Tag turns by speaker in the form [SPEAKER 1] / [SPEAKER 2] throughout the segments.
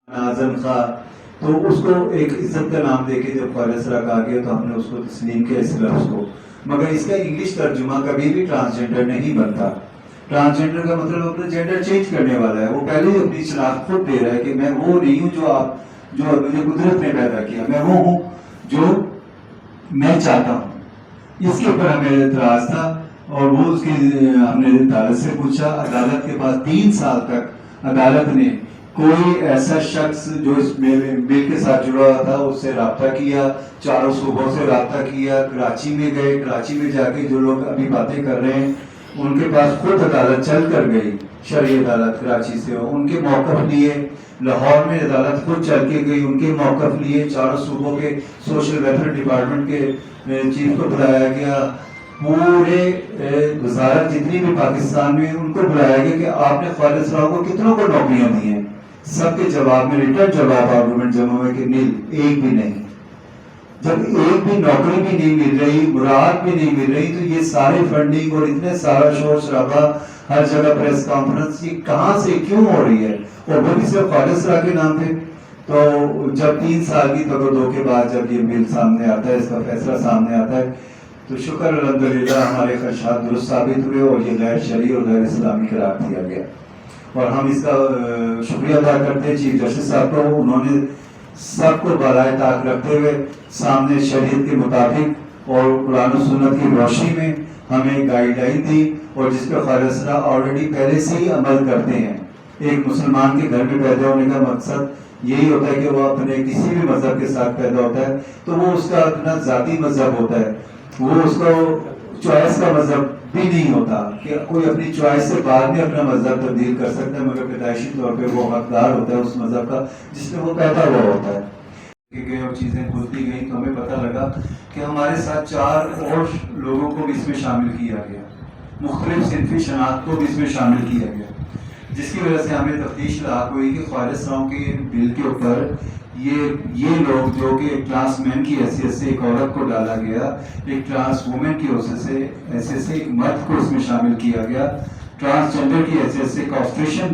[SPEAKER 1] اعظم خان، تو اس کو ایک عزت کا نام دے کے جب خالصرا کہا گیا تو ہم نے اس کو تسلیم کیا اس لفظ کو، مگر اس کا انگلش ترجمہ کبھی بھی ٹرانسجنڈر نہیں بنتا۔ ٹرانسجنڈر کا مطلب اپنا جینڈر چینج کرنے والا ہے، وہ پہلے ہی اپنی شناخت خود دے رہا ہے کہ میں وہ نہیں ہوں جو مجھے قدرت نے پیدا کیا، میں وہ ہوں جو میں چاہتا ہوں۔ اس کے اوپر ہمیں اعتراض تھا اور وہ اس کی ہم نے عدالت سے پوچھا۔ عدالت کے پاس 3 سال تک عدالت نے کوئی ایسا شخص جو اس بل کے ساتھ جڑا ہوا تھا اس سے رابطہ کیا، چاروں صوبوں سے رابطہ کیا، کراچی میں گئے، کراچی میں جا کے جو لوگ ابھی باتیں کر رہے ہیں ان کے پاس خود عدالت چل کر گئی، شرعی عدالت کراچی سے، ان کے موقف لیے، لاہور میں عدالت خود چل کے گئی، ان کے موقف لیے، چاروں صوبوں کے سوشل ویلفیئر ڈپارٹمنٹ کے چیف کو بلایا گیا، پورے وزارت جتنی بھی پاکستان میں ان کو بلایا گیا کہ آپ نے خالد صاحب کو کتنوں کو نوکریاں دی ہیں؟ سب کے جواب میں ریٹرن جواب آرگومنٹ جمع ہوئے کہ نیل، ایک بھی نہیں۔ جب ایک بھی نوکری بھی نہیں مل رہی، مراعات بھی نہیں مل رہی، تو یہ سارے فنڈنگ اور اتنے سارا شور شرابہ ہر جگہ پریس کانفرنس، یہ کہاں سے کیوں ہو رہی ہے؟ اور وہ بھی صرف خالد صاحب کے نام پہ۔ تو جب 3 سال کی تگودو کے بعد جب یہ بل سامنے آتا ہے، اس کا فیصلہ سامنے آتا ہے، تو شکر الحمدللہ ہمارے خدشات درست ثابت ہوئے اور یہ غیر شرعی اور غیر اسلامی قرار دیا گیا، اور ہم اس کا شکریہ ادا کرتے ہیں چیف جسٹس صاحب کو۔ انہوں نے سب کو بالائے طاق رکھتے ہوئے سامنے شریعت کے مطابق اور قرآن و سنت کی روشنی میں ہمیں گائیڈ لائن دی، اور جس پہ خالصرا آلریڈی پہلے سے ہی عمل کرتے ہیں۔ ایک مسلمان کے گھر میں پیدا ہونے کا مقصد یہی ہوتا ہے کہ وہ اپنے کسی بھی مذہب کے ساتھ پیدا ہوتا ہے، تو وہ اس کا اپنا ذاتی مذہب ہوتا ہے، وہ اس کو چوائس کا مذہب بھی نہیں ہوتا کہ کوئی اپنی چوائس سے بعد میں اپنا مذہب تبدیل کر سکتا ہے، مگر پیدائشی طور پہ وہ حقدار ہوتا ہے اس مذہب کا جس میں وہ پیدا ہوا ہوتا ہے۔ اور چیزیں کھلتی گئیں تو ہمیں پتہ لگا کہ ہمارے ساتھ 4 اور لوگوں کو بھی اس میں شامل کیا گیا، مختلف صنفی شناخت کو بھی اس میں شامل کیا گیا، جس کی وجہ سے ہمیں تفتیش لاحق ہوئی کہ خالد صاحب کے بل کے اوپر یہ لوگ جو کہ ایک ٹرانس مین کی حیثیت سے ایک عورت کو ڈالا گیا، ایک ٹرانس وومن کی حیثیت سے ایک مرد کو اس میں شامل کیا گیا، ٹرانسجنڈر کی حیثیت سے کاسٹریشن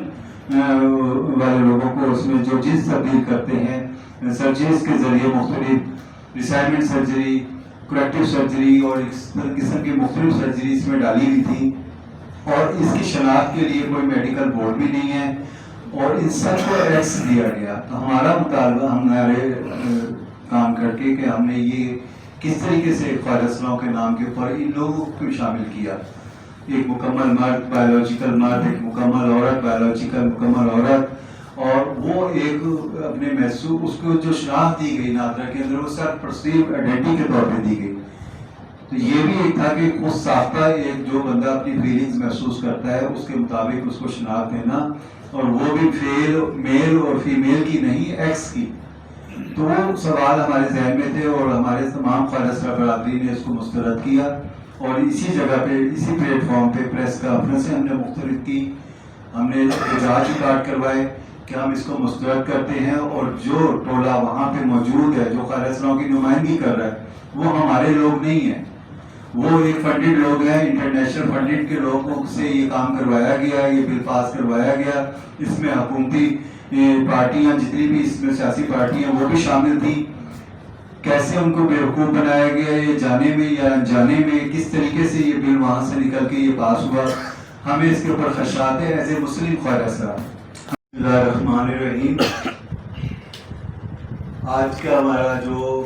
[SPEAKER 1] والے لوگوں کو اس میں جو جنس تبدیل کرتے ہیں سرجریز کے ذریعے، مختلف ریسائمنٹ سرجری، کریکٹیو سرجری اور اس قسم کی مختلف سرجری اس میں ڈالی ہوئی تھی، اور اس کی شناخت کے لیے کوئی میڈیکل بورڈ بھی نہیں ہے، اور ان سب کو ایکس دیا گیا۔ تو ہمارا مطالبہ ہمارے کام کر کے کہ ہم نے یہ کس طریقے سے خالد صاحب کے نام کے اوپر ان لوگوں کو شامل کیا، ایک مکمل مرد بایولوجیکل مرد، ایک مکمل عورت بایولوجیکل مکمل عورت، اور وہ ایک اپنے محسوس اس کو جو شناخت دی گئی نادرا کے اندر وہ سر پرسیو آئیڈینٹی کے طور پہ دی گئی۔ تو یہ بھی ایک تھا کہ خود ساختہ ایک جو بندہ اپنی فیلنگز محسوس کرتا ہے اس کے مطابق اس کو شناخت دینا، اور وہ بھی میل اور فیمیل کی نہیں، ایکس کی۔ تو وہ سوال ہمارے ذہن میں تھے اور ہمارے تمام خالصرا برادری نے اس کو مسترد کیا، اور اسی جگہ پہ اسی پلیٹ فارم پہ پریس کانفرنسیں ہم نے مختلف کی، ہم نے احتجاج ریکارڈ کروائے کہ ہم اس کو مسترد کرتے ہیں، اور جو ٹولہ وہاں پہ موجود ہے جو خالصراؤں کی نمائندگی کر رہا ہے وہ ہمارے لوگ نہیں ہیں، وہ ایک فنڈڈ لوگ ہیں، انٹرنیشنل فنڈڈ کے لوگوں سے یہ کام کروایا گیا، یہ بل پاس کروایا گیا۔ اس میں حکومتی پارٹیاں جتنی بھی اس میں سیاسی پارٹیاں وہ بھی شامل تھیں۔ کیسے ان کو بیوقوف بنایا گیا یہ جانے میں یا انجانے میں، کس طریقے سے یہ بل وہاں سے نکل کے یہ پاس ہوا، ہمیں اس کے اوپر خدشات ہے ایز اے مسلم خالصرا۔ بسم اللہ الرحمن الرحیم۔ آج کا ہمارا جو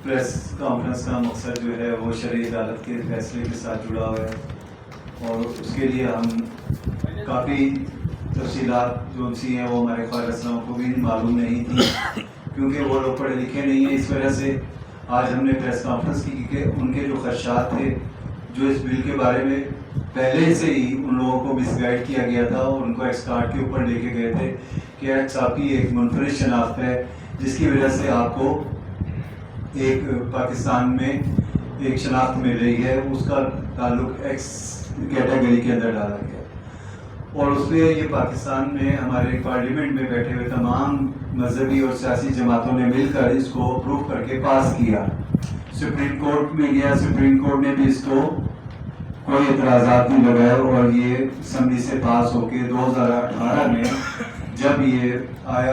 [SPEAKER 1] پریس کانفرنس کا مقصد جو ہے وہ شرعی عدالت کے فیصلے کے ساتھ جڑا ہوا ہے، اور اس کے لیے ہم کافی تفصیلات جو سی ہیں وہ ہمارے خالصراؤں کو بھی معلوم نہیں تھی، کیونکہ وہ لوگ پڑھے لکھے نہیں ہیں۔ اس وجہ سے آج ہم نے پریس کانفرنس کی کہ ان کے جو خدشات تھے، جو اس بل کے بارے میں پہلے سے ہی ان لوگوں کو مس گائیڈ کیا گیا تھا، اور ان کو ایکس کارڈ کے اوپر لے کے گئے تھے کہ ایکس آپ کی ایک منفرد شناخت ہے، جس کی وجہ سے آپ کو ایک پاکستان میں ایک شناخت مل رہی ہے، اس کا تعلق ایکس کیٹیگری کے اندر ڈالا گیا، اور اس پہ یہ پاکستان میں ہمارے پارلیمنٹ میں بیٹھے ہوئے تمام مذہبی اور سیاسی جماعتوں نے مل کر اس کو اپروو کر کے پاس کیا۔ سپریم کورٹ میں گیا، سپریم کورٹ نے بھی اس کو کوئی اعتراضات نہیں لگائے، اور یہ اسمبلی سے پاس ہو کے 2018 میں جب یہ آیا